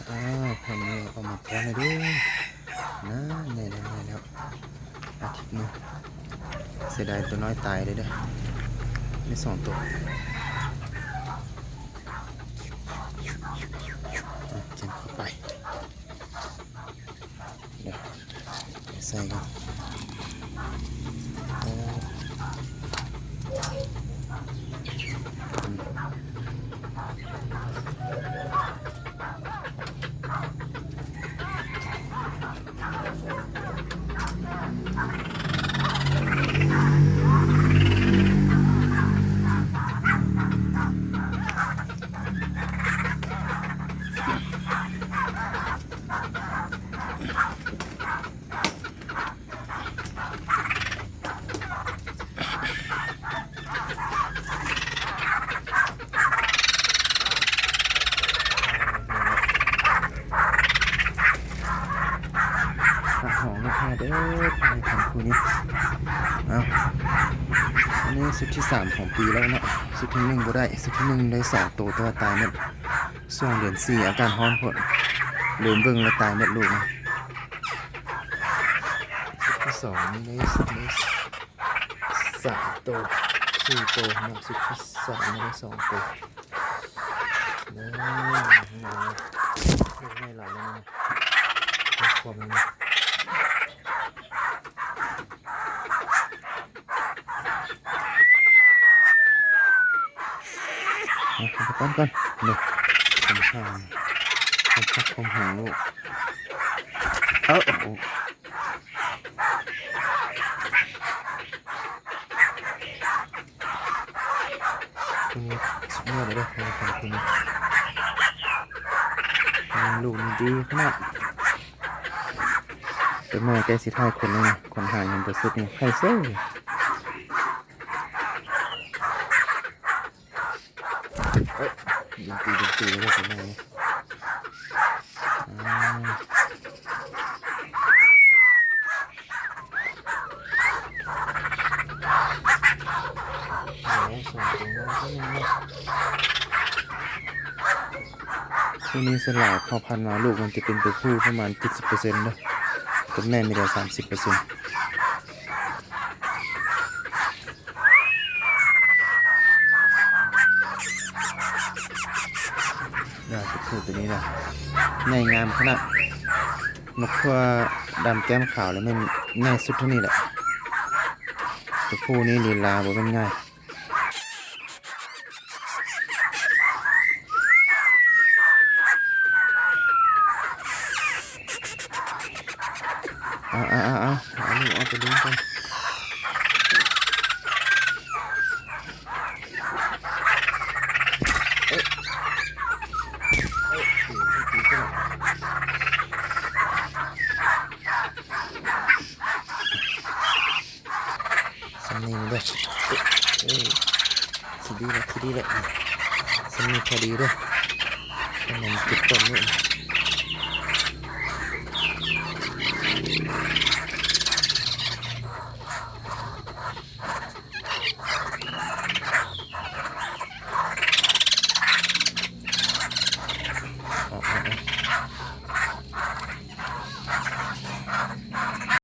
คนนี้เอามาแกงเลยดินะเนี่ยแล้วอาทิตย์นึงเสียดายตัวน้อยตายเลยเด้อไม่สองตัวเก็บเข้าไปเดี๋ยวใส่กันหอมนะคะเด้อในคำพูนี้เอาอันนี้สุดที่3ของปีแล้วเนาะสุดที่1บ่ได้สุดที่1ได้2ตัวตัวตายหมดช่วงเดือน4อาการฮ้อนพดลืมเบิ่งแล้วตายหมดลูกนะสุดที่2นี่ได้3ตัว4ตัวเนาะสุดที่3ได้2ตัวนี่ไม่หลายแล้วนะความนี้ก่อนนี่ผมหางผมหางลูกโอ้โหตัวนี้สุดยอดเลยด้วยของคุณลูกดีขนาดเป็นแม่แกสิท้ายคนเลยนะคนหางมันจะสุดนี่ไข่เซ่ดึงตีเลยผมไม่ช่วงนี้สลายพอพันมาลูกมันจะเป็นตัวผู้ประมาณ 70% นะตัวแม่มีแต่ 30%ตัวนี้นะในงามขนาดนกตัวดำแก้มขาวแล้วไม่ง่ายสุดเท่านี้แหละตัวผู้นี้ลีลาบ่เป็นง่ายเอาลูกเอาไปเลี้ยงกันนี่ด้วยทีดีเลยสนิทพอดีด้วยมันติดต้นนี่